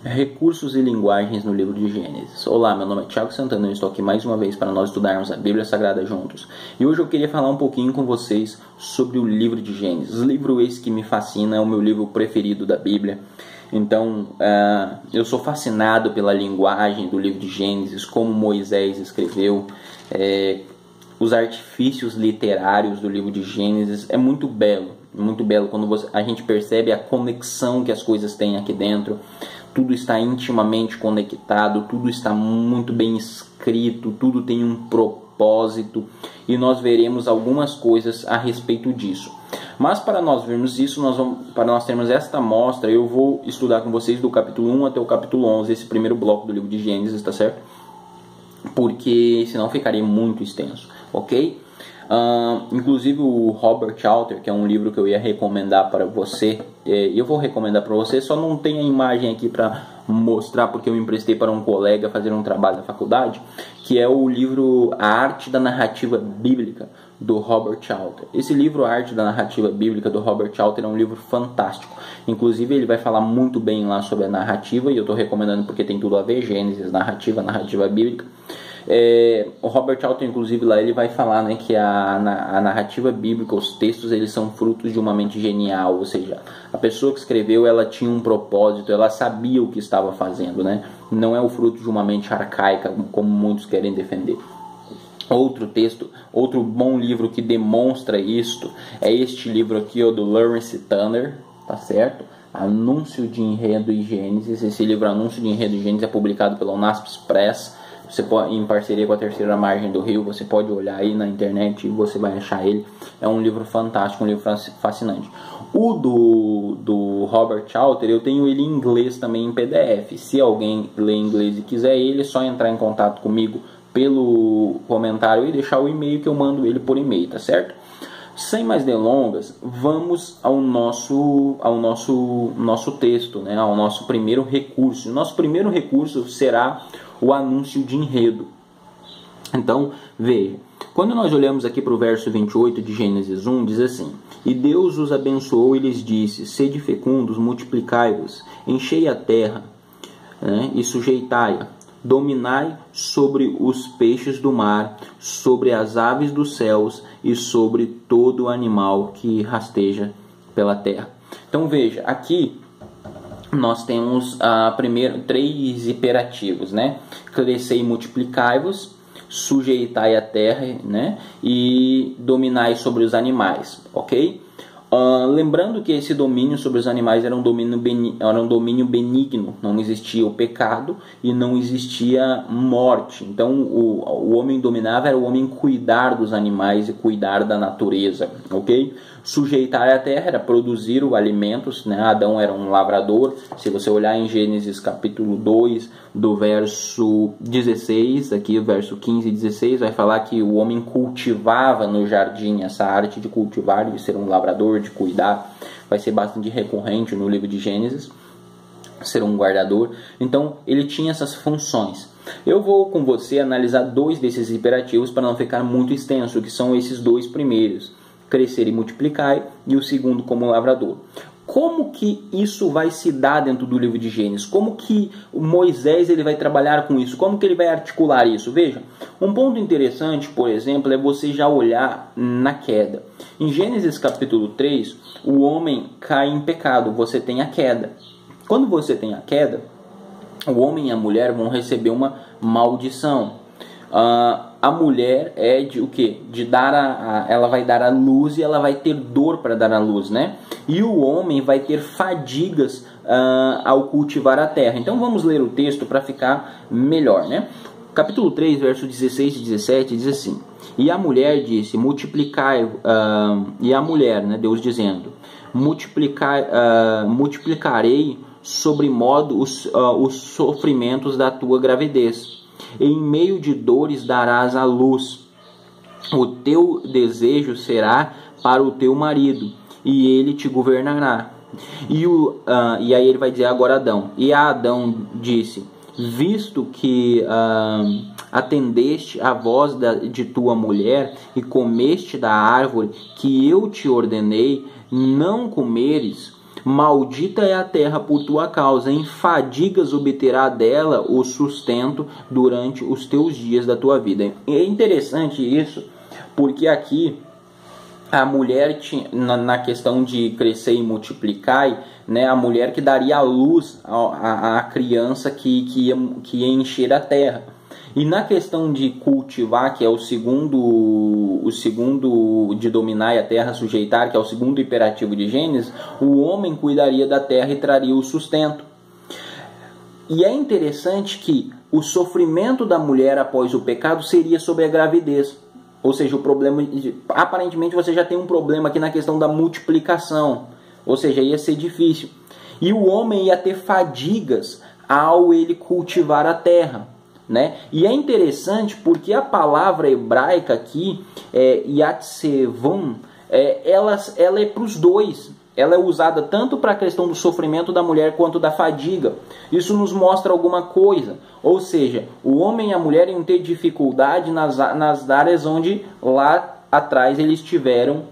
Recursos e linguagens no livro de Gênesis. Olá, meu nome é Thiago Santana e eu estou aqui mais uma vez para nós estudarmos a Bíblia Sagrada juntos. E hoje eu queria falar um pouquinho com vocês sobre o livro de Gênesis. Livro esse que me fascina, é o meu livro preferido da Bíblia. Então, eu sou fascinado pela linguagem do livro de Gênesis, como Moisés escreveu, os artifícios literários do livro de Gênesis. É muito belo quando a gente percebe a conexão que as coisas têm aqui dentro. Tudo está intimamente conectado, tudo está muito bem escrito, tudo tem um propósito e nós veremos algumas coisas a respeito disso. Mas para nós vermos isso, para nós termos esta amostra, eu vou estudar com vocês do capítulo 1 até o capítulo 11, esse primeiro bloco do livro de Gênesis, tá certo? Porque senão ficaria muito extenso, ok? Inclusive o Robert Alter, que é um livro que eu ia recomendar para você, eu vou recomendar para você, só não tem a imagem aqui para mostrar porque eu emprestei para um colega fazer um trabalho da faculdade, que é o livro A Arte da Narrativa Bíblica, do Robert Alter. Esse livro, A Arte da Narrativa Bíblica, do Robert Alter, é um livro fantástico. Inclusive ele vai falar muito bem lá sobre a narrativa, e eu estou recomendando porque tem tudo a ver, Gênesis, narrativa bíblica. O Robert Alter, inclusive, lá ele vai falar, né, que a narrativa bíblica, os textos, eles são frutos de uma mente genial, ou seja, a pessoa que escreveu, ela tinha um propósito, ela sabia o que estava fazendo, né? Não é o fruto de uma mente arcaica, como muitos querem defender. Outro bom livro que demonstra isto é este livro aqui, do Lawrence Tanner, tá certo? Anúncio de Enredo e Gênesis. Esse livro, Anúncio de Enredo e Gênesis, é publicado pela Unaspes Press. Você pode, em parceria com a Terceira Margem do Rio, você pode olhar aí na internet e você vai achar ele. É um livro fantástico, um livro fascinante. O do Robert Alter, eu tenho ele em inglês também em PDF. Se alguém lê inglês e quiser ele, é só entrar em contato comigo pelo comentário e deixar o e-mail que eu mando ele por e-mail, tá certo? Sem mais delongas, vamos ao nosso texto, né? Ao nosso primeiro recurso. O nosso primeiro recurso será o anúncio de enredo. Então, veja, quando nós olhamos aqui para o verso 28 de Gênesis 1, diz assim: E Deus os abençoou e lhes disse: Sede fecundos, multiplicai-vos, enchei a terra, né, e sujeitai-a, dominai sobre os peixes do mar, sobre as aves dos céus e sobre todo animal que rasteja pela terra. Então veja, aqui nós temos três imperativos, né? Crescei e multiplicai-vos, sujeitai a terra, né? E dominai sobre os animais, ok? Lembrando que esse domínio sobre os animais era um domínio benigno, não existia o pecado e não existia morte. Então o homem dominava era o homem cuidar dos animais e cuidar da natureza, ok? Sujeitar a terra era produzir os alimentos, né? Adão era um lavrador. Se você olhar em Gênesis capítulo 2, do verso 16, aqui o verso 15 e 16, vai falar que o homem cultivava no jardim. Essa arte de cultivar, de ser um lavrador, de cuidar, vai ser bastante recorrente no livro de Gênesis, ser um guardador. Então ele tinha essas funções. Eu vou com você analisar dois desses imperativos para não ficar muito extenso, que são esses dois primeiros: crescer e multiplicar, e o segundo como lavrador. Como que isso vai se dar dentro do livro de Gênesis? Como que Moisés ele vai trabalhar com isso? Como que ele vai articular isso? Veja, um ponto interessante, por exemplo, é você já olhar na queda. Em Gênesis capítulo 3, o homem cai em pecado, você tem a queda. Quando você tem a queda, o homem e a mulher vão receber uma maldição. A mulher é de o quê? De dar ela vai dar a luz e ela vai ter dor para dar a luz, né? E o homem vai ter fadigas ao cultivar a terra. Então vamos ler o texto para ficar melhor, né? Capítulo 3, versos 16 e 17 diz assim: E a mulher disse: multiplicai, e a mulher, né, Deus dizendo: multiplicarei sobremodo os sofrimentos da tua gravidez. Em meio de dores darás à luz. O teu desejo será para o teu marido, e ele te governará. E aí ele vai dizer agora Adão. E a Adão disse: visto que atendeste à voz de tua mulher e comeste da árvore que eu te ordenei não comeres, maldita é a terra por tua causa, em fadigas obterá dela o sustento durante os teus dias da tua vida. É interessante isso, porque aqui a mulher, na questão de crescer e multiplicar, né, a mulher que daria a luz à criança que ia encher a terra. E na questão de cultivar, que é o segundo de dominar a terra, sujeitar, que é o segundo imperativo de Gênesis, o homem cuidaria da terra e traria o sustento. E é interessante que o sofrimento da mulher após o pecado seria sobre a gravidez. Ou seja, o problema, aparentemente você já tem um problema aqui na questão da multiplicação, ou seja, ia ser difícil. E o homem ia ter fadigas ao ele cultivar a terra, né? E é interessante porque a palavra hebraica aqui, yatsevon, ela é para os dois. Ela é usada tanto para a questão do sofrimento da mulher quanto da fadiga. Isso nos mostra alguma coisa. Ou seja, o homem e a mulher iam ter dificuldade nas áreas onde lá atrás eles tiveram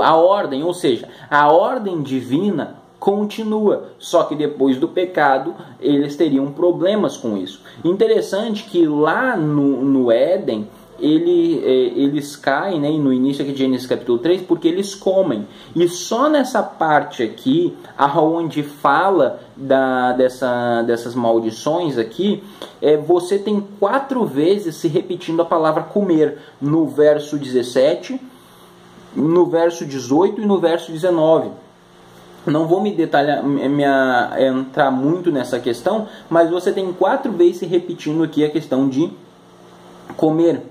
a ordem. Ou seja, a ordem divina continua. Só que depois do pecado eles teriam problemas com isso. Interessante que lá no Éden, eles caem, né, no início aqui de Gênesis capítulo 3, porque eles comem. E só nessa parte aqui, onde fala dessas maldições aqui, você tem 4 vezes se repetindo a palavra comer. No verso 17, no verso 18 e no verso 19. Não vou me entrar muito nessa questão, mas você tem 4 vezes se repetindo aqui a questão de comer.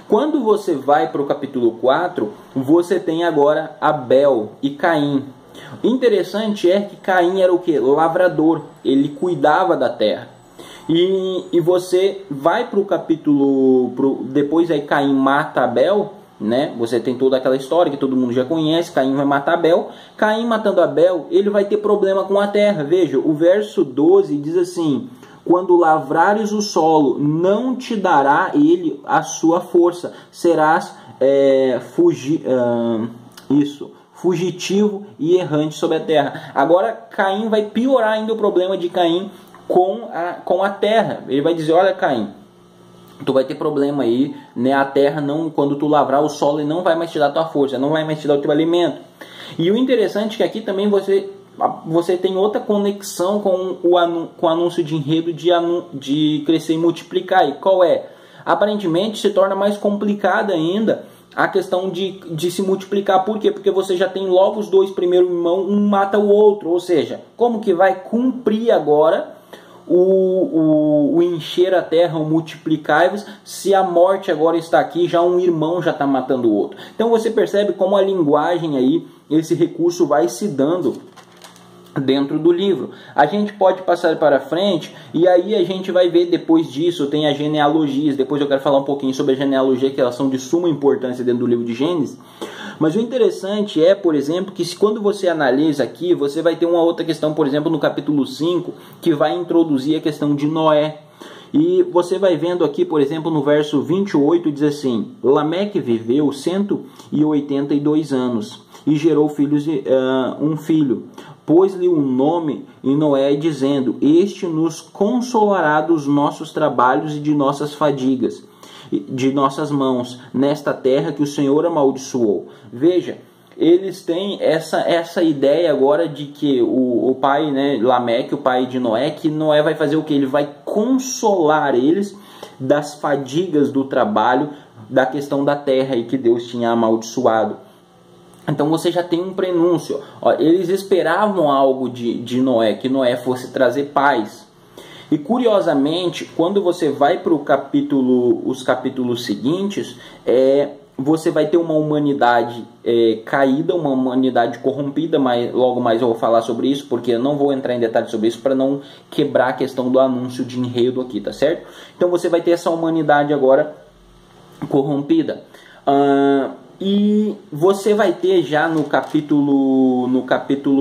Quando você vai para o capítulo 4, você tem agora Abel e Caim. Interessante é que Caim era o que? Lavrador, ele cuidava da terra. E você vai para o capítulo, depois aí Caim mata Abel, né? Você tem toda aquela história que todo mundo já conhece. Caim vai matar Abel. Caim matando Abel, ele vai ter problema com a terra. Veja, o verso 12 diz assim: quando lavrares o solo, não te dará ele a sua força, serás fugitivo e errante sobre a terra. Agora Caim vai piorar ainda o problema de Caim com a terra. Ele vai dizer: olha, Caim, tu vai ter problema aí, né? A terra, não, quando tu lavrar o solo, ele não vai mais te dar a tua força, não vai mais te dar o teu alimento. E o interessante é que aqui também você tem outra conexão com o anúncio de enredo de crescer e multiplicar. E qual é? Aparentemente se torna mais complicada ainda a questão de se multiplicar. Por quê? Porque você já tem logo os 2 primeiros irmãos, um mata o outro. Ou seja, como que vai cumprir agora o encher a terra, o multiplicar-vos, se a morte agora está aqui, já um irmão já está matando o outro. Então você percebe como a linguagem aí, esse recurso vai se dando dentro do livro. A gente pode passar para frente e aí a gente vai ver depois disso, tem as genealogias. Depois eu quero falar um pouquinho sobre a genealogia, que elas são de suma importância dentro do livro de Gênesis. Mas o interessante é, por exemplo, que quando você analisa aqui, você vai ter uma outra questão, por exemplo, no capítulo 5, que vai introduzir a questão de Noé. E você vai vendo aqui, por exemplo, no verso 28, diz assim: Lameque viveu 182 anos e gerou um filho. Pôs-lhe um nome em Noé, dizendo: este nos consolará dos nossos trabalhos e de nossas fadigas, de nossas mãos, nesta terra que o Senhor amaldiçoou. Veja, eles têm essa ideia agora de que o pai, né, Lameque, o pai de Noé, que Noé vai fazer o que? Ele vai consolar eles das fadigas do trabalho, da questão da terra e que Deus tinha amaldiçoado. Então você já tem um prenúncio. Ó, eles esperavam algo de Noé, que Noé fosse trazer paz. E curiosamente, quando você vai para os capítulos seguintes, você vai ter uma humanidade caída, uma humanidade corrompida, mas logo mais eu vou falar sobre isso, porque eu não vou entrar em detalhes sobre isso para não quebrar a questão do anúncio de enredo aqui, tá certo? Então você vai ter essa humanidade agora corrompida. E você vai ter já no capítulo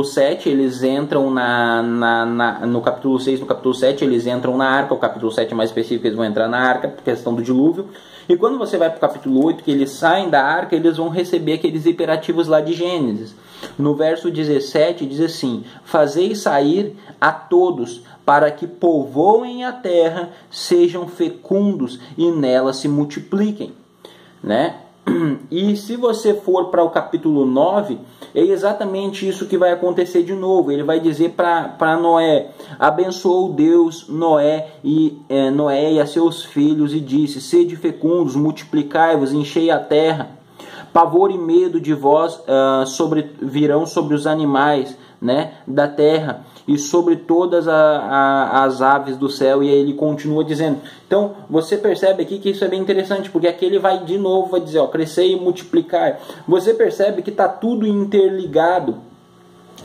7, eles entram no capítulo 6, no capítulo 7, eles entram na arca. O capítulo 7 mais específico, eles vão entrar na arca, por questão do dilúvio. E quando você vai para o capítulo 8, que eles saem da arca, eles vão receber aqueles imperativos lá de Gênesis. No verso 17 diz assim: fazei sair a todos, para que povoem a terra, sejam fecundos e nela se multipliquem, né? E se você for para o capítulo 9, é exatamente isso que vai acontecer de novo. Ele vai dizer para Noé: abençoou Deus Noé e a seus filhos e disse: sede fecundos, multiplicai-vos, enchei a terra. Pavor e medo de vós virão sobre os animais, né, da terra e sobre todas as aves do céu. E aí ele continua dizendo. Então você percebe aqui que isso é bem interessante, porque aqui ele vai de novo, vai dizer, ó, crescer e multiplicar. Você percebe que está tudo interligado.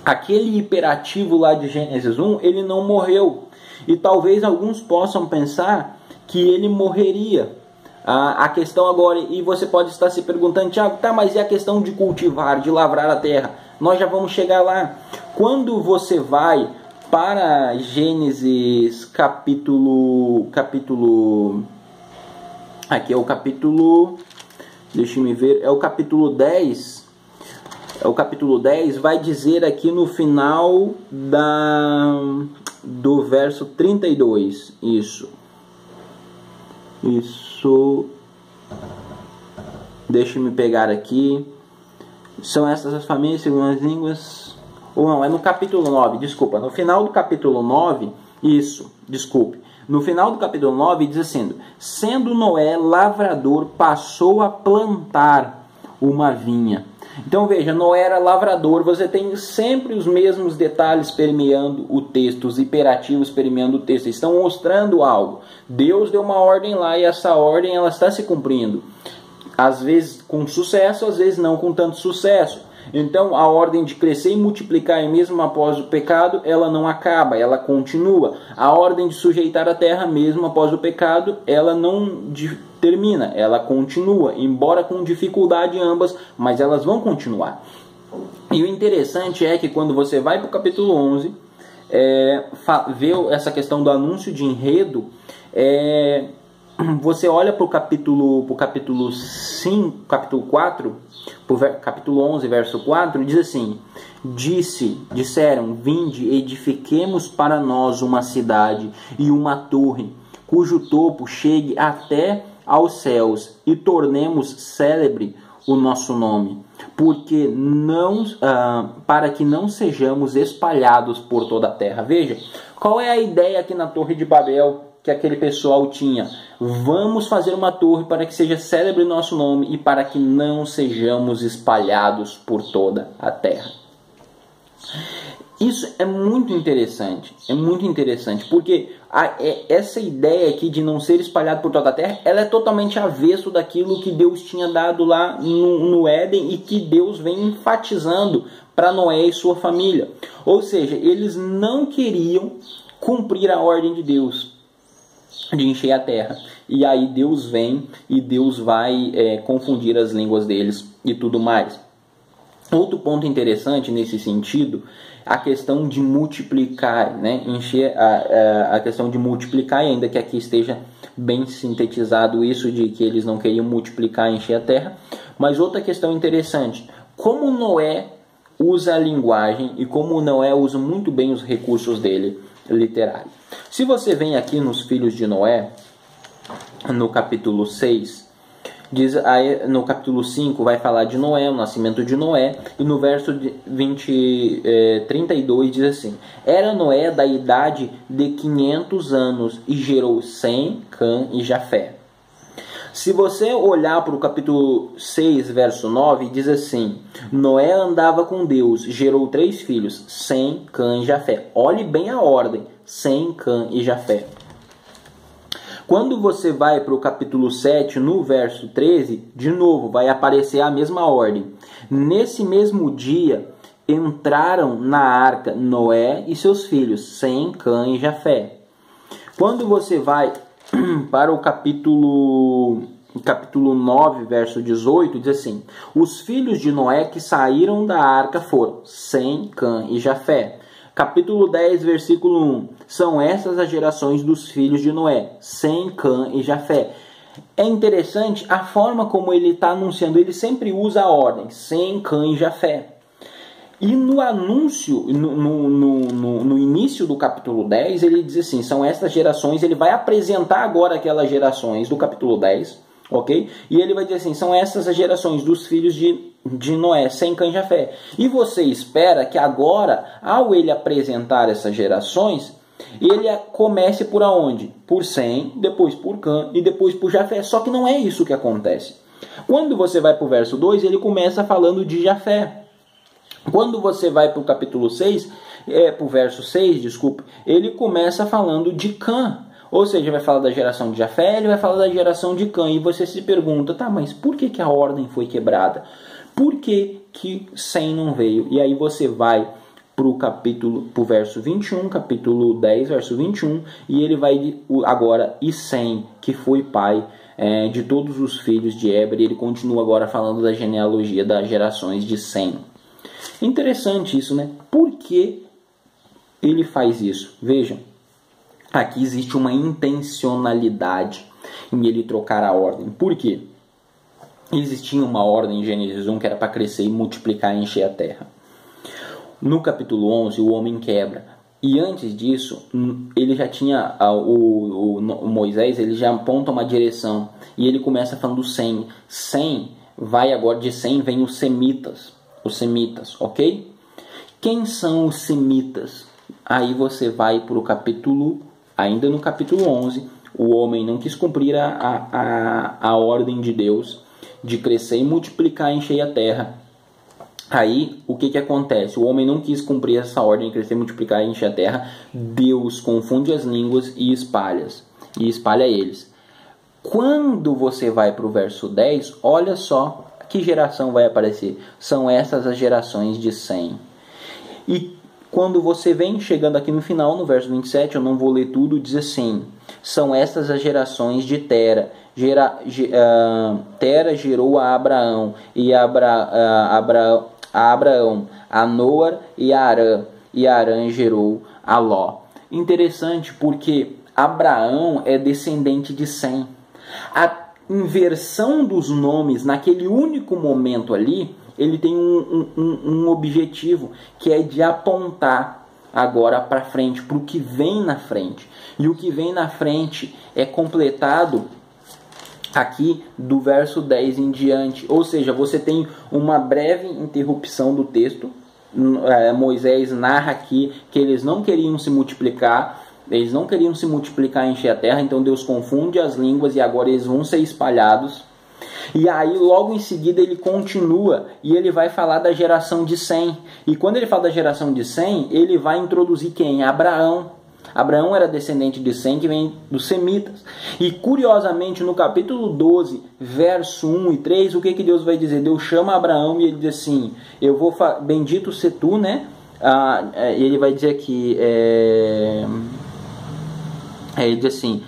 Aquele hiperativo lá de Gênesis 1, ele não morreu. E talvez alguns possam pensar que ele morreria. A questão agora, e você pode estar se perguntando: Tiago, tá, mas e a questão de cultivar, de lavrar a terra? Nós já vamos chegar lá. Quando você vai para Gênesis capítulo aqui é o capítulo, deixa-me ver, é o capítulo 10. É o capítulo 10, vai dizer aqui no final do verso 32, isso, deixa-me pegar aqui. São essas as famílias segundo as línguas. Ou não, é no capítulo 9, desculpa. No final do capítulo 9, no final do capítulo 9 diz assim: sendo Noé lavrador, passou a plantar uma vinha. Então veja, Noé era lavrador. Você tem sempre os mesmos detalhes permeando o texto, os imperativos permeando o texto, estão mostrando algo. Deus deu uma ordem lá e essa ordem ela está se cumprindo. Às vezes com sucesso, às vezes não com tanto sucesso. Então a ordem de crescer e multiplicar mesmo após o pecado, ela não acaba, ela continua. A ordem de sujeitar a terra mesmo após o pecado, ela não termina, ela continua, embora com dificuldade ambas, mas elas vão continuar. E o interessante é que quando você vai para o capítulo 11, vê essa questão do anúncio de enredo, você olha para o capítulo 4, capítulo 11, verso 4, diz assim: disseram, vinde, edifiquemos para nós uma cidade e uma torre, cujo topo chegue até aos céus, e tornemos célebre o nosso nome, para que não sejamos espalhados por toda a terra. Veja, qual é a ideia aqui na Torre de Babel que aquele pessoal tinha? Vamos fazer uma torre para que seja célebre o nosso nome e para que não sejamos espalhados por toda a terra. Isso é muito interessante, porque essa ideia aqui de não ser espalhado por toda a terra, ela é totalmente avesso daquilo que Deus tinha dado lá no Éden e que Deus vem enfatizando para Noé e sua família. Ou seja, eles não queriam cumprir a ordem de Deus de encher a terra, e aí Deus vem e Deus vai confundir as línguas deles e tudo mais. Outro ponto interessante nesse sentido, a questão de multiplicar, né? Encher a questão de multiplicar, ainda que aqui esteja bem sintetizado isso de que eles não queriam multiplicar e encher a terra. Mas outra questão interessante, como Noé usa a linguagem e como Noé usa muito bem os recursos dele literários. Se você vem aqui nos filhos de Noé, no capítulo 6, no capítulo 5 vai falar de Noé, o nascimento de Noé, e no verso 32 diz assim: era Noé da idade de 500 anos e gerou Sem, Cã e Jafé. Se você olhar para o capítulo 6, verso 9, diz assim: Noé andava com Deus, gerou 3 filhos, Sem, Cã e Jafé. Olhe bem a ordem, Sem, Cã e Jafé. Quando você vai para o capítulo 7, no verso 13, de novo vai aparecer a mesma ordem. Nesse mesmo dia, entraram na arca Noé e seus filhos, Sem, Cã e Jafé. Quando você vai para o capítulo 9, verso 18, diz assim: os filhos de Noé que saíram da arca foram Sem, Cã e Jafé. Capítulo 10, versículo 1. São essas as gerações dos filhos de Noé, Sem, Cã e Jafé. É interessante a forma como ele está anunciando. Ele sempre usa a ordem, Sem, Cã e Jafé. E no anúncio, no início do capítulo 10, ele diz assim, são estas gerações, ele vai apresentar agora aquelas gerações do capítulo 10, ok? E ele vai dizer assim, são essas as gerações dos filhos de Noé, Sem, Cã e Jafé. E você espera que agora, ao ele apresentar essas gerações, ele comece por aonde? Por Sem, depois por Cã e depois por Jafé. Só que não é isso que acontece. Quando você vai para o verso 2, ele começa falando de Jafé. Quando você vai para o capítulo 6, para o verso 6, desculpe, ele começa falando de Cã. Ou seja, vai falar da geração de Jafé, ele vai falar da geração de Cã. E você se pergunta, tá, mas por que a ordem foi quebrada? Por que Sem não veio? E aí você vai para o verso 21, capítulo 10, verso 21, e ele vai agora, e Sem, que foi pai de todos os filhos de Éber, e ele continua agora falando da genealogia das gerações de Sem. Interessante isso, né? Por que ele faz isso? Vejam, aqui existe uma intencionalidade em ele trocar a ordem. Por quê? Existia uma ordem em Gênesis 1 que era para crescer e multiplicar e encher a terra. No capítulo 11, o homem quebra. E antes disso, ele já tinha, o Moisés, ele já aponta uma direção. E ele começa falando Sem. Sem, vai agora de Sem, vem os semitas. Os semitas, ok? Quem são os semitas? Aí você vai para o capítulo, ainda no capítulo 11, o homem não quis cumprir a ordem de Deus de crescer e multiplicar e encher a terra. Aí, o que acontece? O homem não quis cumprir essa ordem de crescer, multiplicar e encher a terra. Deus confunde as línguas e espalha eles. Quando você vai para o verso 10, olha só que geração vai aparecer. São essas as gerações de Sem. E quando você vem chegando aqui no final, no verso 27, eu não vou ler tudo, diz assim, são essas as gerações de Tera. Tera gerou a Abraão, e a Abraão, a Noar e a Arã, e Arã gerou a Ló. Interessante porque Abraão é descendente de Sem. A inversão dos nomes naquele único momento ali, ele tem um objetivo, que é de apontar agora para frente, para o que vem na frente. E o que vem na frente é completado aqui do verso 10 em diante. Ou seja, você tem uma breve interrupção do texto. Moisés narra aqui que eles não queriam se multiplicar, e encher a terra, então Deus confunde as línguas e agora eles vão ser espalhados. E aí logo em seguida ele continua e ele vai falar da geração de Sem. E quando ele fala da geração de Sem, ele vai introduzir quem? Abraão. Abraão era descendente de Sem, que vem dos semitas. E curiosamente no capítulo 12, verso 1 e 3, o que Deus vai dizer? Deus chama Abraão e ele diz assim, bendito ser tu, né? E ele vai dizer aqui, ele diz assim,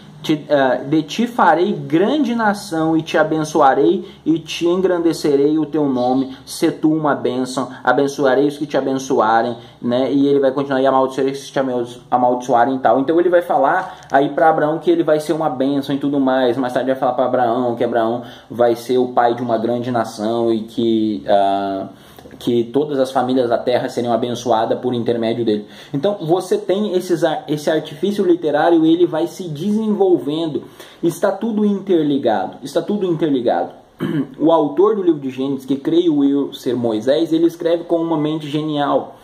de ti farei grande nação e te abençoarei e te engrandecerei o teu nome, se tu uma bênção, abençoarei os que te abençoarem, né? E ele vai continuar, e amaldiçoarei os que te amaldiçoarem e tal. Então ele vai falar aí para Abraão que ele vai ser uma bênção e tudo mais. Mais tarde vai falar para Abraão que Abraão vai ser o pai de uma grande nação e que todas as famílias da terra seriam abençoadas por intermédio dele. Então você tem esse artifício literário, ele vai se desenvolvendo, está tudo interligado. O autor do livro de Gênesis, que creio eu ser Moisés, ele escreve com uma mente genial.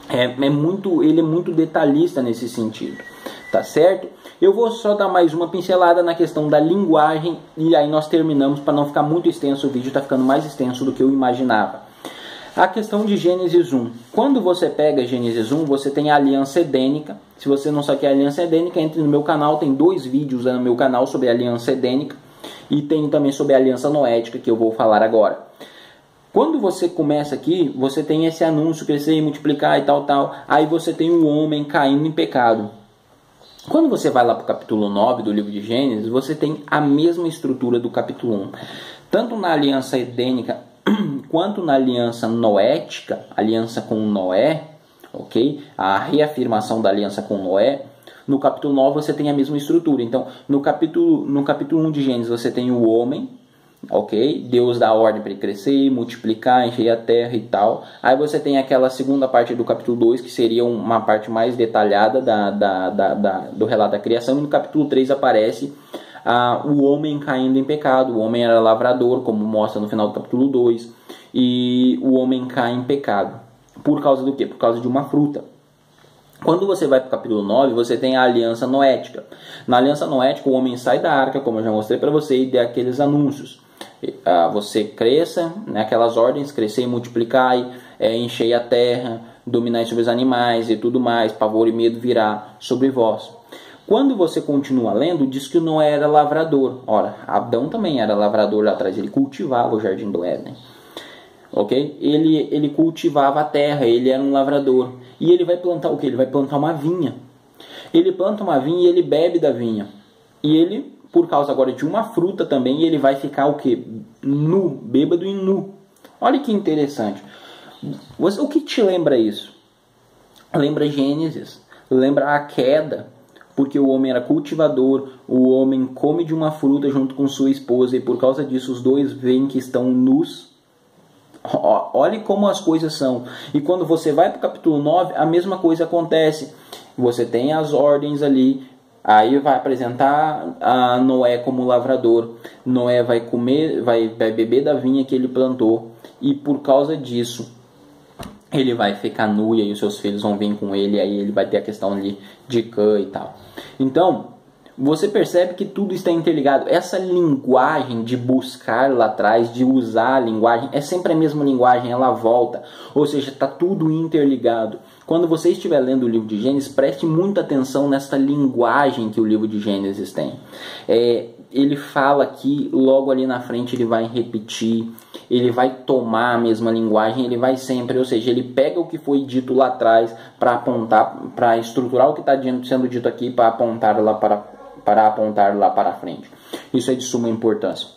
Ele é muito detalhista nesse sentido, tá certo? Eu vou só dar mais uma pincelada na questão da linguagem e aí nós terminamos, para não ficar muito extenso. O vídeo está ficando mais extenso do que eu imaginava. A questão de Gênesis 1. Quando você pega Gênesis 1, você tem a aliança edênica. Se você não sabe o que é a aliança edênica, entre no meu canal. Tem 2 vídeos no meu canal sobre a aliança edênica. E tem também sobre a aliança noética, que eu vou falar agora. Quando você começa aqui, você tem esse anúncio, crescer e multiplicar e tal. Aí você tem o homem caindo em pecado. Quando você vai lá para o capítulo 9 do livro de Gênesis, você tem a mesma estrutura do capítulo 1. Tanto na aliança edênica quanto na aliança noética, aliança com Noé, ok? A reafirmação da aliança com Noé. No capítulo 9 você tem a mesma estrutura. Então, no capítulo 1 de Gênesis você tem o homem ok? Deus dá ordem para ele crescer, multiplicar, encher a terra e tal. Aí você tem aquela segunda parte do capítulo 2, que seria uma parte mais detalhada do relato da criação. E no capítulo 3 aparece o homem caindo em pecado. O homem era lavrador, como mostra no final do capítulo 2. E o homem cai em pecado. Por causa do quê? Por causa de uma fruta. Quando você vai para o capítulo 9, você tem a aliança noética. Na aliança noética, o homem sai da arca, como eu já mostrei para você, e dê aqueles anúncios. Você cresça, né, aquelas ordens, crescer e multiplicar, encher a terra, dominar sobre os animais e tudo mais, pavor e medo virá sobre vós. Quando você continua lendo, diz que Noé era lavrador. Ora, Adão também era lavrador lá atrás, ele cultivava o jardim do Éden. Ok? Ele cultivava a terra, ele era um lavrador. E ele vai plantar o que? Ele vai plantar uma vinha. Ele planta uma vinha e ele bebe da vinha. E ele, por causa agora de uma fruta também, ele vai ficar o que? Nu, bêbado e nu. Olha que interessante. O que te lembra isso? Lembra Gênesis, lembra a queda, porque o homem era cultivador, o homem come de uma fruta junto com sua esposa e por causa disso os dois veem que estão nus. Olhe como as coisas são. E quando você vai para o capítulo 9, a mesma coisa acontece. Você tem as ordens ali. Aí vai apresentar a Noé como lavrador. Noé vai comer, vai beber da vinha que ele plantou. E por causa disso, ele vai ficar nu e aí os seus filhos vão vir com ele. Aí ele vai ter a questão de Cã e tal. Então, você percebe que tudo está interligado. Essa linguagem de buscar lá atrás, de usar a linguagem, é sempre a mesma linguagem, ela volta. Ou seja, está tudo interligado. Quando você estiver lendo o livro de Gênesis, preste muita atenção nessa linguagem que o livro de Gênesis tem. Ele fala que logo ali na frente ele vai repetir, ele vai tomar a mesma linguagem, ele vai sempre, ou seja, ele pega o que foi dito lá atrás para apontar, para estruturar o que está sendo dito aqui, para apontar lá para frente. Isso é de suma importância.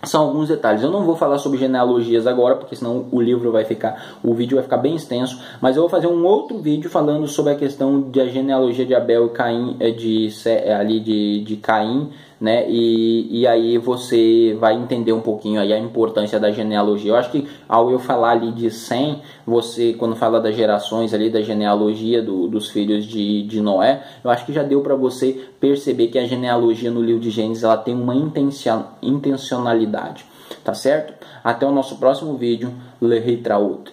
São alguns detalhes. Eu não vou falar sobre genealogias agora, porque senão o vídeo vai ficar bem extenso, mas eu vou fazer um outro vídeo falando sobre a questão da genealogia de Abel e Caim, de Caim, né? E aí você vai entender um pouquinho aí a importância da genealogia. Eu acho que ao eu falar ali de Sem, você, quando fala das gerações ali, da genealogia dos filhos de Noé, eu acho que já deu para você perceber que a genealogia no livro de Gênesis ela tem uma intencionalidade, tá certo? Até o nosso próximo vídeo. Lehitraut.